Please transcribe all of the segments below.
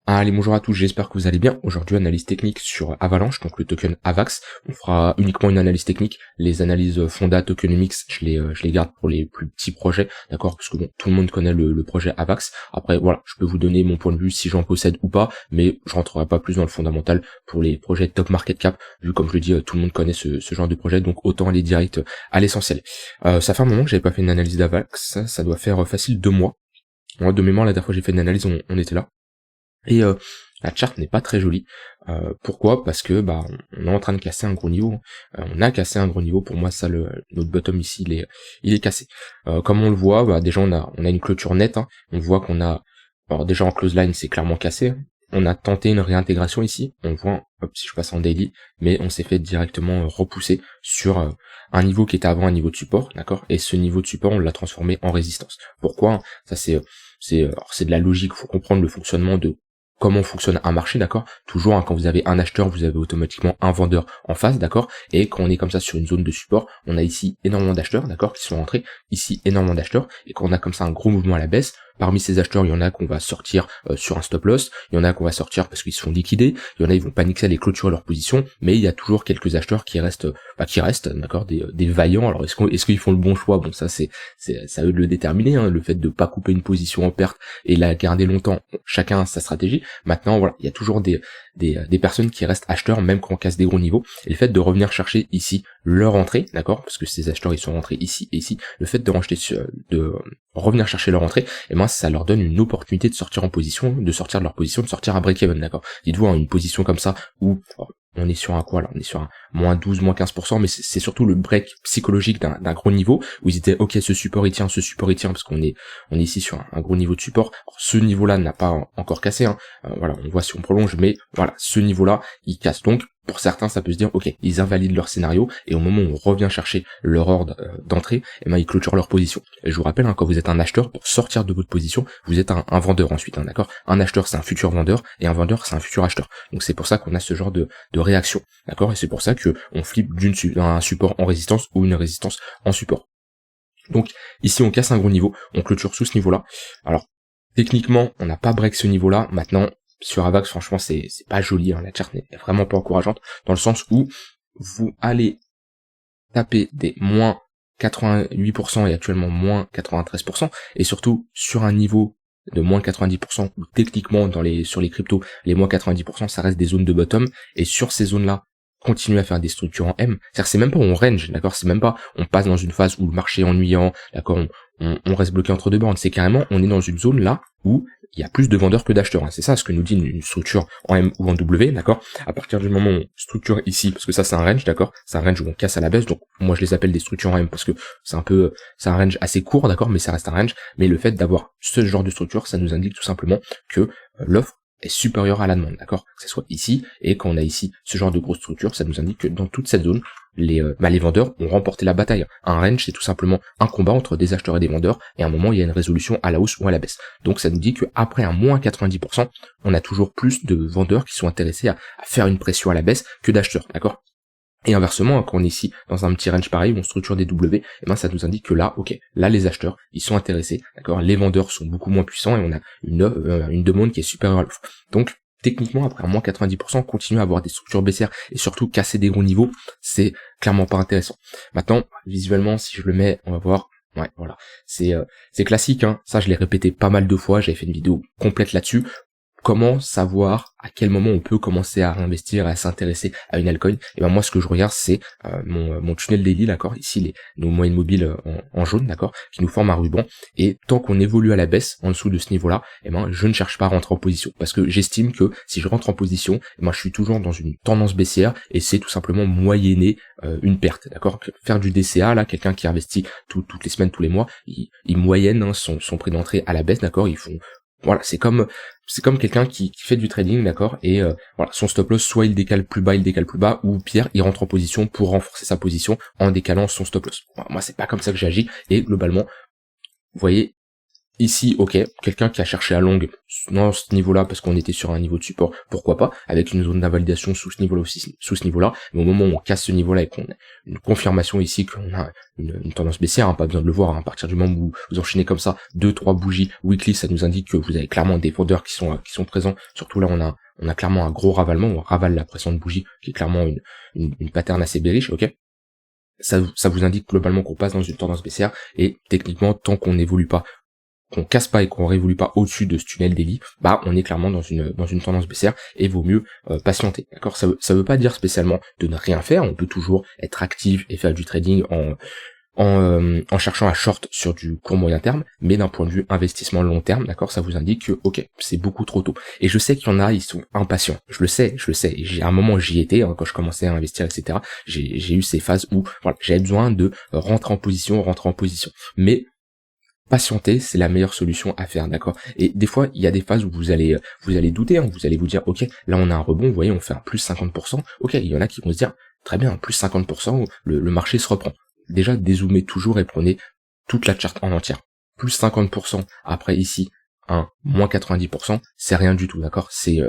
Allez, bonjour à tous, j'espère que vous allez bien. Aujourd'hui, analyse technique sur Avalanche, donc le token AVAX. On fera uniquement une analyse technique. Les analyses fonda, tokenomics, je les garde pour les plus petits projets, d'accord? Parce que bon, tout le monde connaît le projet AVAX. Après, voilà, je peux vous donner mon point de vue si j'en possède ou pas, mais je rentrerai pas plus dans le fondamental pour les projets top market cap, vu comme je le dis, tout le monde connaît ce genre de projet, donc autant aller direct à l'essentiel. Ça fait un moment que j'avais pas fait une analyse d'AVAX, ça doit faire facile 2 mois. Moi, de mémoire, la dernière fois que j'ai fait une analyse, on était là. Et la charte n'est pas très jolie. Pourquoi? Parce que on est en train de casser un gros niveau. On a cassé un gros niveau. Pour moi, ça, notre bottom ici, il est cassé. Comme on le voit, déjà on a une clôture nette. Hein. On voit qu'on a, alors déjà en close line, c'est clairement cassé. Hein. On a tenté une réintégration ici. On voit, hop, si je passe en daily, mais on s'est fait directement repousser sur un niveau qui était avant un niveau de support, d'accord? Et ce niveau de support, on l'a transformé en résistance. Pourquoi? Ça c'est de la logique. Faut comprendre le fonctionnement de comment fonctionne un marché, d'accord? Toujours, hein, quand vous avez un acheteur, vous avez automatiquement un vendeur en face, d'accord? Et quand on est comme ça sur une zone de support, on a ici énormément d'acheteurs, d'accord, qui sont rentrés, ici énormément d'acheteurs, et quand on a comme ça un gros mouvement à la baisse, parmi ces acheteurs, il y en a qu'on va sortir sur un stop loss, il y en a qu'on va sortir parce qu'ils se font liquider, il y en a ils vont paniquer, aller clôturer leur position, mais il y a toujours quelques acheteurs qui restent, d'accord, des vaillants. Alors est-ce qu'ils font le bon choix? Bon, ça c'est à eux de le déterminer, hein, le fait de pas couper une position en perte et la garder longtemps, chacun a sa stratégie. Maintenant, voilà, il y a toujours des personnes qui restent acheteurs même quand on casse des gros niveaux, et le fait de revenir chercher ici leur entrée, d'accord, parce que ces acheteurs ils sont rentrés ici et ici, le fait de revenir chercher leur entrée, et ben ça leur donne une opportunité de sortir en position, de sortir de leur position, de sortir à break-even, d'accord. Dites-vous, hein, une position comme ça où on est sur un quoi là? On est sur un moins 12, moins 15%, mais c'est surtout le break psychologique d'un gros niveau, où ils étaient, ok, ce support il tient, parce qu'on est ici sur un gros niveau de support. Alors, ce niveau-là n'a pas encore cassé, hein. Voilà, on voit si on prolonge, mais voilà, ce niveau-là, il casse. Donc, pour certains, ça peut se dire, ok, ils invalident leur scénario, et au moment où on revient chercher leur ordre d'entrée, et ben ils clôturent leur position. Et je vous rappelle, hein, quand vous êtes un acheteur, pour sortir de votre position, vous êtes un vendeur ensuite, hein, d'accord. Un acheteur, c'est un futur vendeur, et un vendeur, c'est un futur acheteur. Donc c'est pour ça qu'on a ce genre de réaction, d'accord. Et c'est pour ça que on flippe d'un support en résistance ou une résistance en support. Donc ici, on casse un gros niveau, on clôture sous ce niveau-là. Alors techniquement, on n'a pas break ce niveau-là. Maintenant, sur Avax, franchement, c'est pas joli, hein. La charte n'est vraiment pas encourageante, dans le sens où vous allez taper des moins 88% et actuellement moins 93%, et surtout sur un niveau de moins 90%, où techniquement sur les cryptos, les moins 90%, ça reste des zones de bottom, et sur ces zones-là, continuer à faire des structures en M. C'est-à-dire, c'est même pas on range, d'accord, c'est même pas on passe dans une phase où le marché est ennuyant, d'accord, on reste bloqué entre deux bornes, c'est carrément on est dans une zone là où il y a plus de vendeurs que d'acheteurs, hein. C'est ça ce que nous dit une structure en M ou en W, d'accord. À partir du moment où on structure ici, parce que ça c'est un range, d'accord, c'est un range où on casse à la baisse, donc moi je les appelle des structures en M parce que c'est un range assez court, d'accord, mais ça reste un range. Mais le fait d'avoir ce genre de structure, ça nous indique tout simplement que l'offre est supérieure à la demande, d'accord, que ce soit ici, et quand on a ici ce genre de grosse structure, ça nous indique que dans toute cette zone, les vendeurs ont remporté la bataille. Un range, c'est tout simplement un combat entre des acheteurs et des vendeurs, et à un moment, il y a une résolution à la hausse ou à la baisse. Donc ça nous dit qu'après un moins 90%, on a toujours plus de vendeurs qui sont intéressés à faire une pression à la baisse que d'acheteurs, d'accord. Et inversement, quand on est ici dans un petit range pareil où on structure des W, et ben ça nous indique que là, ok, là les acheteurs, ils sont intéressés, d'accord, les vendeurs sont beaucoup moins puissants et on a une demande qui est supérieure à l'offre. Donc techniquement, après un moins 90%, continuer à avoir des structures baissières et surtout casser des gros niveaux, c'est clairement pas intéressant. Maintenant, visuellement, si je le mets, on va voir. Ouais, voilà. C'est classique, hein. Ça, je l'ai répété pas mal de fois. J'avais fait une vidéo complète là-dessus. Comment savoir à quel moment on peut commencer à réinvestir, à s'intéresser à une altcoin? Et ben moi ce que je regarde c'est mon tunnel daily, d'accord, ici nos moyennes mobiles en jaune, d'accord, qui nous forment un ruban, et tant qu'on évolue à la baisse en dessous de ce niveau là, et ben je ne cherche pas à rentrer en position, parce que j'estime que si je rentre en position, et ben je suis toujours dans une tendance baissière, et c'est tout simplement moyenner une perte, d'accord. Faire du DCA, là, quelqu'un qui investit toutes les semaines, tous les mois, il moyenne, hein, son prix d'entrée à la baisse, d'accord, ils font, voilà, c'est comme quelqu'un qui fait du trading, d'accord, et voilà, son stop loss, soit il décale plus bas, ou pire, il rentre en position pour renforcer sa position en décalant son stop loss. Moi, c'est pas comme ça que j'agis, et globalement, vous voyez, Ici, ok, quelqu'un qui a cherché à longue dans ce niveau-là parce qu'on était sur un niveau de support, pourquoi pas, avec une zone d'invalidation sous ce niveau-là aussi, sous ce niveau-là, mais au moment où on casse ce niveau-là et qu'on a une confirmation ici qu'on a une tendance baissière, pas besoin de le voir, à partir du moment où vous enchaînez comme ça 2-3 bougies weekly, ça nous indique que vous avez clairement des vendeurs qui sont présents, surtout là on a clairement un gros ravalement, on ravale la pression de bougie, qui est clairement une pattern assez bearish, ok. Ça vous indique globalement qu'on passe dans une tendance baissière, et techniquement, tant qu'on n'évolue pas, qu'on casse pas et qu'on révolue pas au-dessus de ce tunnel daily, on est clairement dans une tendance baissière, et vaut mieux patienter, d'accord. Ça veut pas dire spécialement de ne rien faire, on peut toujours être actif et faire du trading en cherchant à short sur du court moyen terme, mais d'un point de vue investissement long terme, d'accord, ça vous indique que ok, c'est beaucoup trop tôt. Et je sais qu'il y en a, ils sont impatients. Je le sais. Et à un moment j'y étais, quand je commençais à investir, etc. J'ai eu ces phases où voilà, j'avais besoin de rentrer en position. Mais patienter, c'est la meilleure solution à faire, d'accord. Et des fois, il y a des phases où vous allez douter, vous allez vous dire, ok, là on a un rebond, vous voyez, on fait un plus 50%, ok, il y en a qui vont se dire, très bien, plus 50%, le marché se reprend. Déjà, dézoomez toujours et prenez toute la charte en entière. Plus 50%, après ici, un moins 90%, c'est rien du tout, d'accord. C'est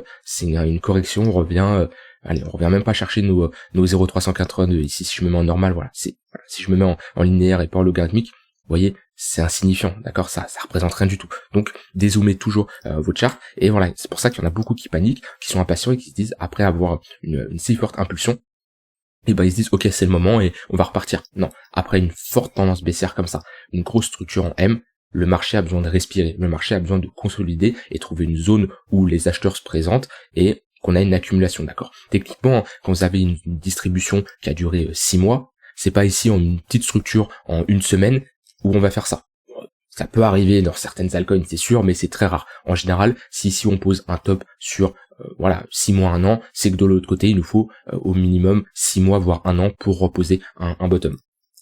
une correction, on revient même pas chercher nos 0,382, ici, si je me mets en normal, voilà, si je me mets en linéaire et pas en logarithmique, vous voyez, c'est insignifiant, d'accord, ça représente rien du tout. Donc dézoomez toujours votre chart, et voilà, c'est pour ça qu'il y en a beaucoup qui paniquent, qui sont impatients et qui se disent, après avoir une si forte impulsion, et ils se disent ok, c'est le moment et on va repartir. Non, après une forte tendance baissière comme ça, une grosse structure en M, le marché a besoin de respirer, le marché a besoin de consolider et trouver une zone où les acheteurs se présentent et qu'on a une accumulation, d'accord. Techniquement, quand vous avez une distribution qui a duré 6 mois, c'est pas ici en une petite structure en une semaine où on va faire ça. Ça peut arriver dans certaines altcoins, c'est sûr, mais c'est très rare. En général, si on pose un top sur 6 mois, 1 an, c'est que de l'autre côté, il nous faut au minimum 6 mois, voire 1 an pour reposer un bottom.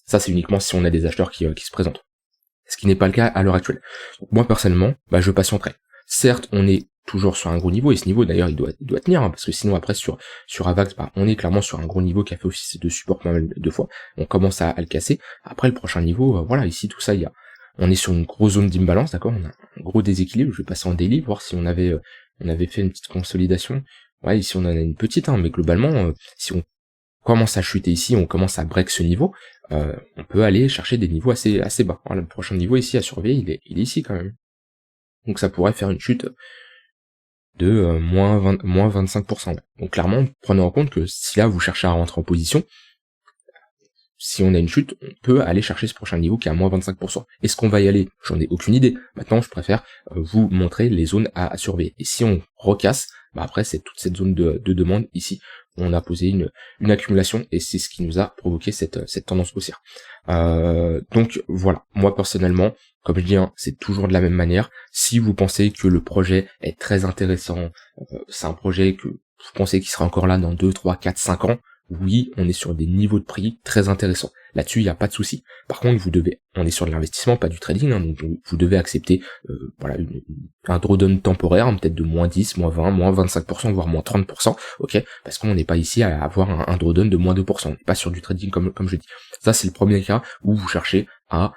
Ça, c'est uniquement si on a des acheteurs qui se présentent. Ce qui n'est pas le cas à l'heure actuelle. Donc, moi, personnellement, je patienterai. Certes, on est toujours sur un gros niveau, et ce niveau, d'ailleurs, il doit tenir, parce que sinon, après, sur Avax, on est clairement sur un gros niveau qui a fait office de support pas mal de fois. On commence à le casser. Après, le prochain niveau, ici, tout ça, on est sur une grosse zone d'imbalance, d'accord, on a un gros déséquilibre. Je vais passer en daily, voir si on avait fait une petite consolidation. Ouais, ici on en a une petite, mais globalement, si on commence à chuter ici, on commence à break ce niveau, on peut aller chercher des niveaux assez bas. Alors, le prochain niveau ici à surveiller, il est ici quand même. Donc ça pourrait faire une chute de moins 25%. Ouais. Donc clairement, prenez en compte que si là vous cherchez à rentrer en position, si on a une chute, on peut aller chercher ce prochain niveau qui est à moins 25%. Est-ce qu'on va y aller? J'en ai aucune idée. Maintenant, je préfère vous montrer les zones à surveiller. Et si on recasse, après, c'est toute cette zone de demande ici. On a posé une accumulation et c'est ce qui nous a provoqué cette tendance haussière. Donc voilà, moi personnellement, comme je dis, c'est toujours de la même manière. Si vous pensez que le projet est très intéressant, c'est un projet que vous pensez qu'il sera encore là dans 2, 3, 4, 5 ans, oui, on est sur des niveaux de prix très intéressants. Là-dessus, il n'y a pas de souci. Par contre, on est sur de l'investissement, pas du trading, donc vous devez accepter un drawdown temporaire, peut-être de moins 10, moins 20, moins 25%, voire moins 30%, ok, parce qu'on n'est pas ici à avoir un drawdown de moins 2%, on n'est pas sur du trading comme je dis. Ça, c'est le premier cas où vous cherchez à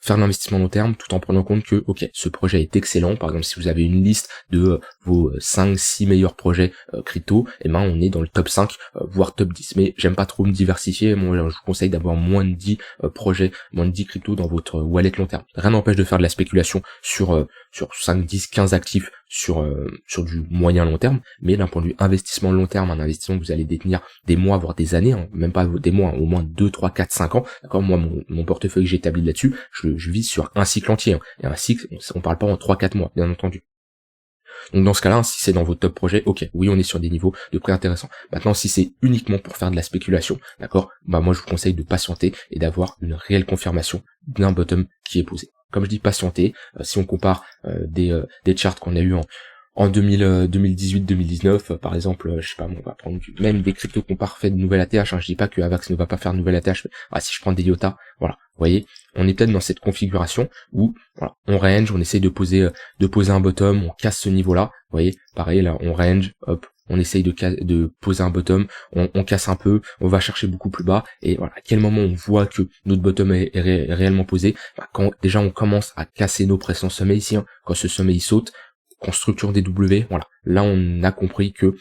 faire de l'investissement long terme tout en prenant en compte que ok, ce projet est excellent. Par exemple, si vous avez une liste de vos 5-6 meilleurs projets crypto, on est dans le top 5 voire top 10. Mais j'aime pas trop me diversifier, moi je vous conseille d'avoir moins de 10 projets, moins de 10 crypto dans votre wallet long terme. Rien n'empêche de faire de la spéculation sur 5, 10, 15 actifs sur du moyen long terme, mais d'un point de vue investissement long terme, un investissement que vous allez détenir des mois voire des années, même pas des mois, au moins 2, 3, 4, 5 ans, d'accord. Moi mon portefeuille que j'ai établi là-dessus, je vise sur un cycle entier, et un cycle, on parle pas en 3-4 mois, bien entendu. Donc dans ce cas-là, si c'est dans votre top projet, ok, oui, on est sur des niveaux de prix intéressants. Maintenant, si c'est uniquement pour faire de la spéculation, d'accord, moi je vous conseille de patienter et d'avoir une réelle confirmation d'un bottom qui est posé. Comme je dis, patienter. Si on compare des charts qu'on a eu en 2018-2019, par exemple, je sais pas, on va prendre même des cryptos qu'on fait de nouvelle ATH, je dis pas que Avax ne va pas faire de nouvelle ATH, mais si je prends des IOTA, voilà, vous voyez, on est peut-être dans cette configuration où, voilà, on range, on essaye de poser un bottom, on casse ce niveau-là, vous voyez, pareil, là, on range, hop, on essaye de poser un bottom, on casse un peu, on va chercher beaucoup plus bas, et voilà, à quel moment on voit que notre bottom est réellement posé, quand déjà on commence à casser nos précédents sommets ici, quand ce sommet il saute, qu'on structure des W, voilà, là on a compris que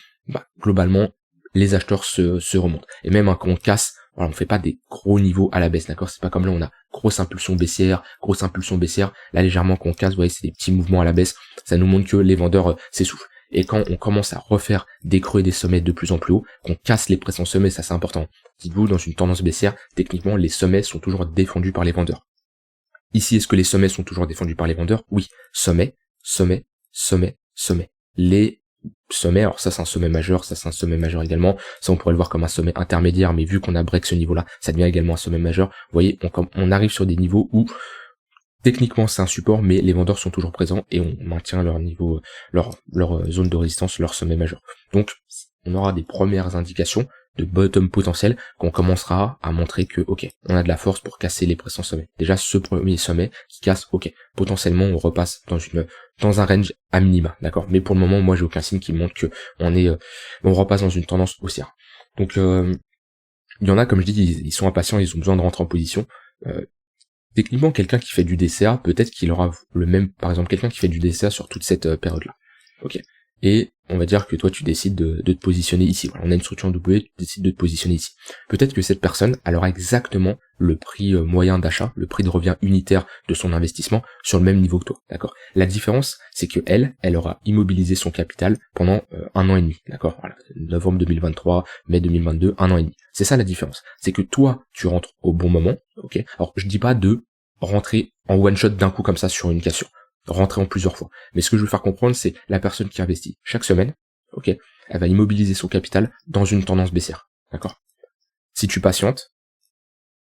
globalement les acheteurs se remontent. Et même quand on casse, voilà, on fait pas des gros niveaux à la baisse, d'accord? C'est pas comme là on a grosse impulsion baissière, là légèrement quand on casse, vous voyez, c'est des petits mouvements à la baisse, ça nous montre que les vendeurs s'essoufflent. Et quand on commence à refaire des creux et des sommets de plus en plus haut, qu'on casse les précédents sommets, ça c'est important. Dites-vous, dans une tendance baissière, techniquement les sommets sont toujours défendus par les vendeurs. Ici, est-ce que les sommets sont toujours défendus par les vendeurs? Oui. Sommet. Les sommets, alors ça c'est un sommet majeur, ça c'est un sommet majeur également, ça on pourrait le voir comme un sommet intermédiaire, mais vu qu'on a break ce niveau-là, ça devient également un sommet majeur. Vous voyez, on arrive sur des niveaux où techniquement c'est un support, mais les vendeurs sont toujours présents et on maintient leur niveau, leur zone de résistance, leur sommet majeur. Donc on aura des premières indications de bottom potentiel qu'on commencera à montrer que ok, on a de la force pour casser les précédents sommets. Déjà ce premier sommet qui casse, ok, potentiellement on repasse dans un range à minima, d'accord. Mais pour le moment, moi j'ai aucun signe qui montre que on repasse dans une tendance haussière. Donc il y en a, comme je dis, ils sont impatients, ils ont besoin de rentrer en position. Techniquement, quelqu'un qui fait du DCA, peut-être qu'il aura le même, par exemple, quelqu'un qui fait du DCA sur toute cette période-là. Ok. Et on va dire que toi tu décides de te positionner ici. Voilà, on a une structure en W, tu décides de te positionner ici. Peut-être que cette personne, elle aura exactement le prix moyen d'achat, le prix de revient unitaire de son investissement sur le même niveau que toi, d'accord. La différence, c'est que elle aura immobilisé son capital pendant 1 an et demi, d'accord. Voilà, novembre 2023, mai 2022, 1 an et demi. C'est ça la différence. C'est que toi, tu rentres au bon moment, ok. Alors je dis pas de rentrer en one shot d'un coup comme ça sur une cassure. Rentrer en plusieurs fois. Mais ce que je veux faire comprendre, c'est la personne qui investit chaque semaine, ok, elle va immobiliser son capital dans une tendance baissière, d'accord. Si tu patientes,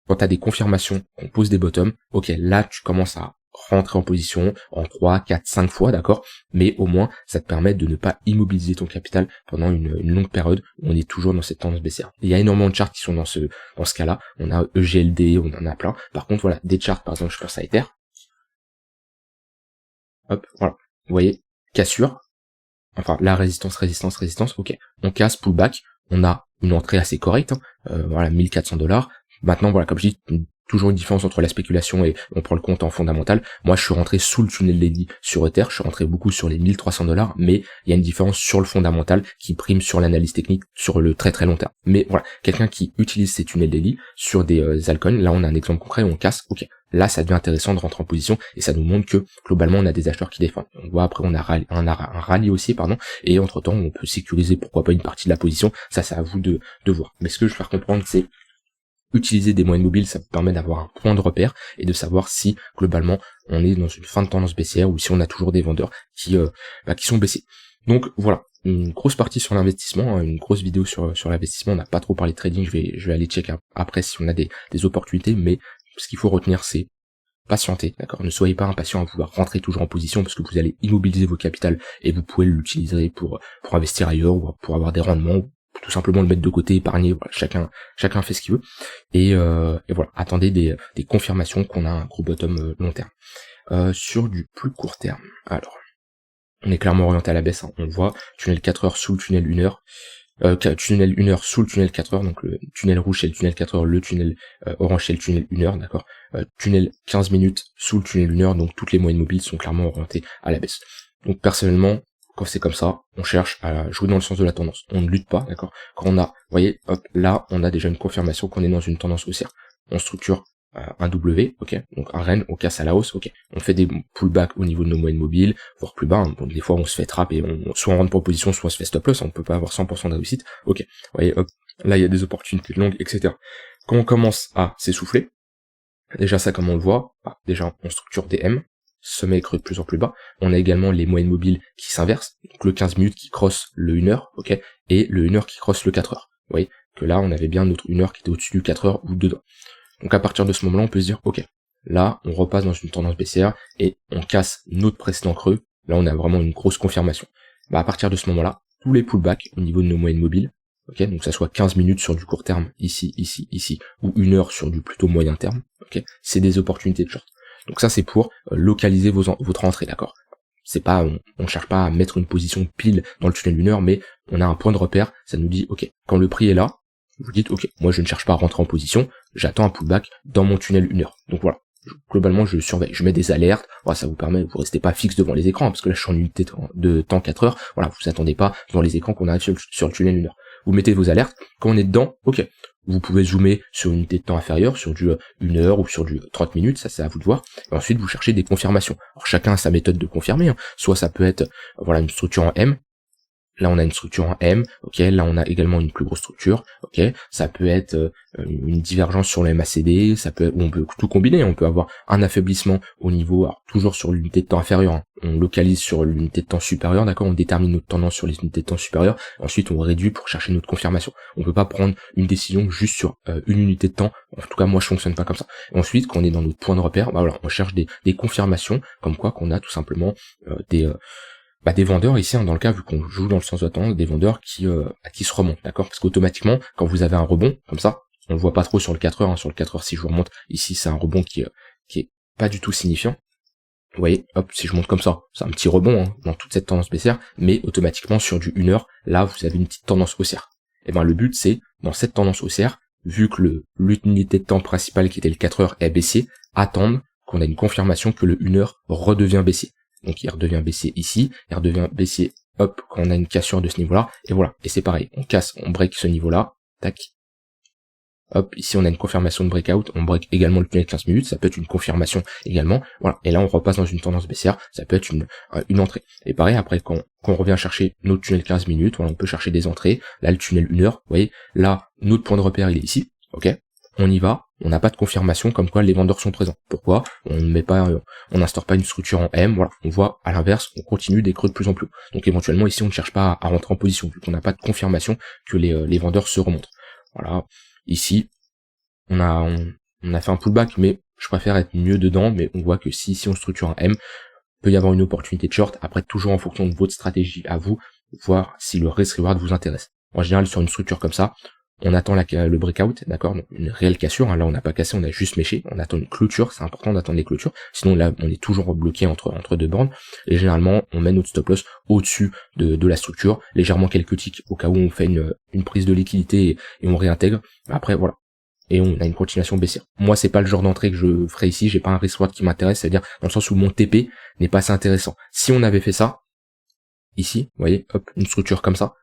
quand tu as des confirmations qu'on pose des bottoms, ok, là tu commences à rentrer en position en 3, 4, 5 fois, d'accord, mais au moins ça te permet de ne pas immobiliser ton capital pendant une longue période où on est toujours dans cette tendance baissière. Il y a énormément de charts qui sont dans ce cas-là, on a EGLD, on en a plein. Par contre, voilà, des charts, par exemple, je pense à Ether. Hop, voilà. Vous voyez, cassure. Enfin, la résistance, ok. On casse, pullback. On a une entrée assez correcte. Voilà, $1 400. Maintenant, voilà, comme je dis, toujours une différence entre la spéculation et on prend le compte en fondamental. Moi, je suis rentré sous le tunnel Lady sur Ether. Je suis rentré beaucoup sur les $1 300. Mais il y a une différence sur le fondamental qui prime sur l'analyse technique sur le très très long terme. Mais voilà, quelqu'un qui utilise ces tunnels Lady sur des altcoins, là, on a un exemple concret, on casse, ok. Là, ça devient intéressant de rentrer en position et ça nous montre que globalement, on a des acheteurs qui défendent. On voit après, on a un rallye aussi, et entre-temps, on peut sécuriser pourquoi pas une partie de la position. Ça, c'est à vous de voir. Mais ce que je veux faire comprendre, c'est utiliser des moyennes mobiles, ça vous permet d'avoir un point de repère et de savoir si globalement on est dans une fin de tendance baissière ou si on a toujours des vendeurs qui sont baissiers. Donc voilà, une grosse partie sur l'investissement, une grosse vidéo sur l'investissement. On n'a pas trop parlé de trading, je vais aller checker après si on a des opportunités, mais ce qu'il faut retenir, c'est patienter, d'accord. Ne soyez pas impatient à vouloir rentrer toujours en position parce que vous allez immobiliser vos capitals et vous pouvez l'utiliser pour investir ailleurs ou pour avoir des rendements ou tout simplement le mettre de côté, épargner. Voilà, chacun fait ce qu'il veut. Et voilà, attendez des confirmations qu'on a un gros bottom long terme. Sur du plus court terme, alors on est clairement orienté à la baisse, hein. On le voit, tunnel 4 heures sous le tunnel 1 heure. Tunnel 1 heure sous le tunnel 4 heures, donc le tunnel rouge c'est le tunnel 4 heures, le tunnel orange c'est le tunnel 1 heure, d'accord. Tunnel 15 minutes sous le tunnel 1 heure, donc toutes les moyennes mobiles sont clairement orientées à la baisse. Donc personnellement, quand c'est comme ça, on cherche à jouer dans le sens de la tendance. On ne lutte pas, d'accord. Quand on a, vous voyez, hop, là, on a déjà une confirmation qu'on est dans une tendance haussière. On structure un W, ok, donc un REN, on casse à la hausse, ok. On fait des pullbacks au niveau de nos moyennes mobiles, voire plus bas, hein. Donc des fois on se fait trap et soit on rentre pour position, soit on se fait stop loss, on peut pas avoir 100% de réussite, ok. Vous voyez, hop, là il y a des opportunités longues, etc. Quand on commence à s'essouffler, déjà ça comme on le voit, déjà on structure des M, sommet creux de plus en plus bas, on a également les moyennes mobiles qui s'inversent, donc le 15 minutes qui crosse le 1 heure, ok, et le 1 heure qui crosse le 4 heures. Vous voyez que là on avait bien notre 1 heure qui était au-dessus du 4 heures ou dedans. Donc à partir de ce moment-là, on peut se dire, ok, là, on repasse dans une tendance baissière et on casse notre précédent creux. Là, on a vraiment une grosse confirmation. À partir de ce moment-là, tous les pullbacks au niveau de nos moyennes mobiles, ok, donc ça soit 15 minutes sur du court terme, ici, ou 1 heure sur du plutôt moyen terme, ok, c'est des opportunités de short. Donc ça, c'est pour localiser votre entrée, d'accord. C'est pas, on cherche pas à mettre une position pile dans le tunnel 1 heure, mais on a un point de repère, ça nous dit ok, quand le prix est là, vous dites ok, moi je ne cherche pas à rentrer en position, j'attends un pullback dans mon tunnel 1 heure. Donc voilà, globalement je surveille, je mets des alertes, voilà, ça vous permet, vous restez pas fixe devant les écrans, parce que là je suis en unité de temps 4 heures, voilà, vous attendez pas devant les écrans qu'on arrive sur le tunnel 1 heure. Vous mettez vos alertes, quand on est dedans, ok, vous pouvez zoomer sur une unité de temps inférieure, sur du 1 heure ou sur du 30 minutes, ça c'est à vous de voir, et ensuite vous cherchez des confirmations. Alors chacun a sa méthode de confirmer, hein. Soit ça peut être voilà une structure en M. Là, on a une structure en M, ok. Là, on a également une plus grosse structure, ok. Ça peut être une divergence sur le MACD, ça peut, on peut tout combiner. On peut avoir un affaiblissement au niveau, alors toujours sur l'unité de temps inférieure. Hein. On localise sur l'unité de temps supérieure, d'accord. On détermine notre tendance sur les unités de temps supérieures. Ensuite, on réduit pour chercher notre confirmation. On peut pas prendre une décision juste sur une unité de temps. En tout cas, moi, je fonctionne pas comme ça. Et ensuite, quand on est dans notre point de repère, bah voilà, on cherche des confirmations, comme quoi qu'on a tout simplement des vendeurs ici, hein, dans le cas, vu qu'on joue dans le sens de la tendance, des vendeurs qui se remontent, d'accord? Parce qu'automatiquement, quand vous avez un rebond, comme ça, on le voit pas trop sur le 4 heures, hein, sur le 4 heures, si je vous remonte, ici, c'est un rebond qui est pas du tout signifiant. Vous voyez, hop, si je monte comme ça, c'est un petit rebond, hein, dans toute cette tendance baissière, mais automatiquement, sur du 1 heure, là, vous avez une petite tendance haussière. Et ben, le but, c'est, dans cette tendance haussière, vu que l'unité de temps principale, qui était le 4 heures, est baissier, attendre qu'on a une confirmation que le 1 heure redevient baissier. Donc il redevient baissier ici, il redevient baissier, hop, quand on a une cassure de ce niveau-là, et voilà. Et c'est pareil, on casse, on break ce niveau-là, tac. Hop, ici on a une confirmation de breakout, on break également le tunnel 15 minutes, ça peut être une confirmation également, voilà. Et là on repasse dans une tendance baissière, ça peut être une entrée. Et pareil, après quand on revient chercher notre tunnel 15 minutes, voilà, on peut chercher des entrées, là le tunnel 1 heure, vous voyez, là notre point de repère il est ici, ok. On y va, on n'a pas de confirmation comme quoi les vendeurs sont présents. Pourquoi? On n'instaure pas une structure en M, voilà. On voit, à l'inverse, on continue des creux de plus en plus haut. Donc éventuellement, ici, on ne cherche pas à rentrer en position, vu qu'on n'a pas de confirmation que les vendeurs se remontent. Voilà. Ici, on a fait un pullback, mais je préfère être mieux dedans, mais on voit que si ici on structure un M, peut y avoir une opportunité de short, après toujours en fonction de votre stratégie à vous, voir si le risk reward vous intéresse. En général, sur une structure comme ça, on attend le breakout, d'accord, donc une réelle cassure, hein. Là on n'a pas cassé, on a juste méché, on attend une clôture, c'est important d'attendre les clôtures, sinon là on est toujours bloqué entre deux bornes, et généralement on met notre stop loss au-dessus de la structure, légèrement quelques ticks au cas où on fait une prise de liquidité et on réintègre, après voilà, et on a une continuation baissière. Moi c'est pas le genre d'entrée que je ferai ici, j'ai pas un risk reward qui m'intéresse, c'est-à-dire dans le sens où mon TP n'est pas assez intéressant. Si on avait fait ça, ici, vous voyez, hop, une structure comme ça,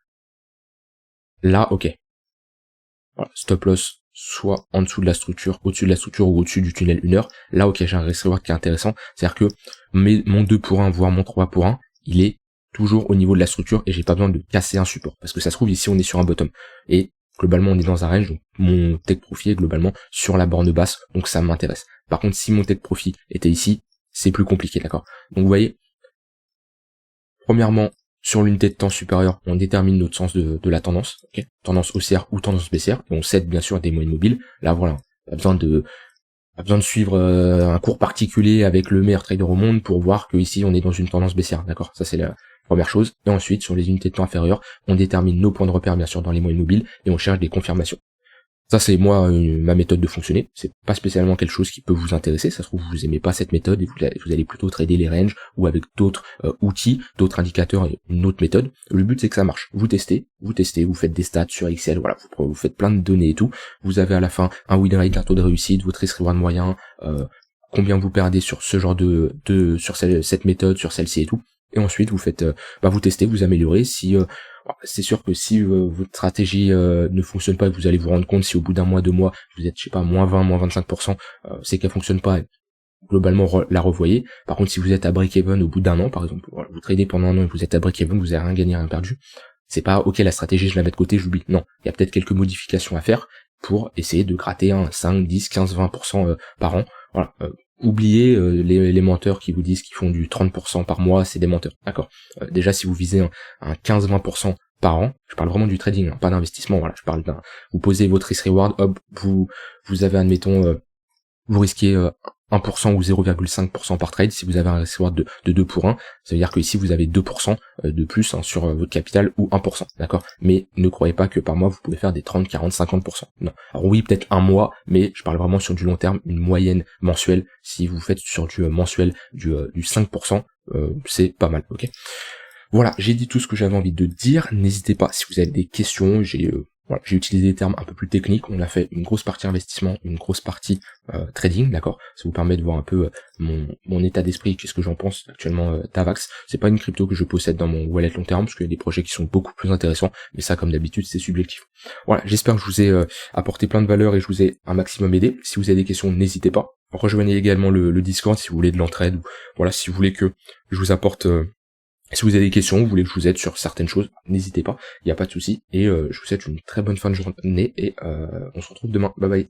là ok. Voilà, stop loss soit en dessous de la structure, au-dessus de la structure ou au-dessus du tunnel 1 heure. Là, ok, j'ai un risk reward qui est intéressant. C'est-à-dire que mon 2 pour 1, voire mon 3 pour 1, il est toujours au niveau de la structure et j'ai pas besoin de casser un support. Parce que ça se trouve, ici, on est sur un bottom. Et globalement, on est dans un range, donc mon take profit est globalement sur la borne basse, donc ça m'intéresse. Par contre, si mon take profit était ici, c'est plus compliqué, d'accord? Donc vous voyez, premièrement, sur l'unité de temps supérieure, on détermine notre sens de la tendance, ok, tendance haussière ou tendance baissière, et on cède bien sûr des moyennes mobiles. Là voilà, pas besoin de suivre un cours particulier avec le meilleur trader au monde pour voir que ici on est dans une tendance baissière, d'accord? Ça c'est la première chose. Et ensuite sur les unités de temps inférieures, on détermine nos points de repère bien sûr dans les moyennes mobiles et on cherche des confirmations. Ça c'est moi ma méthode de fonctionner, c'est pas spécialement quelque chose qui peut vous intéresser, ça se trouve vous aimez pas cette méthode et vous allez plutôt trader les ranges ou avec d'autres outils, d'autres indicateurs et une autre méthode. Le but c'est que ça marche, vous testez, vous faites des stats sur Excel, voilà, vous faites plein de données et tout, vous avez à la fin un win rate, un taux de réussite, votre risk reward moyen, combien vous perdez sur ce genre sur cette méthode, sur celle-ci et tout, et ensuite vous faites, vous testez, vous améliorez, si c'est sûr que si votre stratégie ne fonctionne pas, vous allez vous rendre compte si au bout d'un mois, 2 mois, vous êtes, je sais pas, moins 20, moins 25%, c'est qu'elle fonctionne pas, globalement la revoyez. Par contre, si vous êtes à break-even au bout d'un an, par exemple, voilà, vous tradez pendant un an et vous êtes à break-even, vous avez rien gagné, rien perdu, c'est pas, ok, la stratégie, je la mets de côté, j'oublie. Non, il y a peut-être quelques modifications à faire pour essayer de gratter un 5, 10, 15, 20% par an. Voilà. Oubliez les menteurs qui vous disent qu'ils font du 30% par mois, c'est des menteurs, d'accord. Déjà si vous visez un 15-20% par an, je parle vraiment du trading, hein, pas d'investissement, voilà, je parle vous posez votre risk reward, hop, vous avez admettons, vous risquez 1% ou 0,5% par trade. Si vous avez un risk reward de 2 pour 1, ça veut dire que ici vous avez 2% de plus sur votre capital ou 1%, d'accord. Mais ne croyez pas que par mois vous pouvez faire des 30, 40, 50%. Non. Alors oui, peut-être un mois, mais je parle vraiment sur du long terme, une moyenne mensuelle. Si vous faites sur du mensuel du 5%, c'est pas mal, ok. Voilà, j'ai dit tout ce que j'avais envie de dire. N'hésitez pas si vous avez des questions. J'ai utilisé des termes un peu plus techniques. On a fait une grosse partie investissement, une grosse partie trading, d'accord. Ça vous permet de voir un peu mon état d'esprit, qu'est-ce que j'en pense actuellement d'Avax. C'est pas une crypto que je possède dans mon wallet long terme, parce qu'il y a des projets qui sont beaucoup plus intéressants. Mais ça, comme d'habitude, c'est subjectif. Voilà, j'espère que je vous ai apporté plein de valeur et je vous ai un maximum aidé. Si vous avez des questions, n'hésitez pas. Rejoignez également le Discord si vous voulez de l'entraide, ou voilà, si vous voulez que je vous apporte. Si vous avez des questions, vous voulez que je vous aide sur certaines choses, n'hésitez pas, il n'y a pas de souci. Et je vous souhaite une très bonne fin de journée et on se retrouve demain. Bye bye.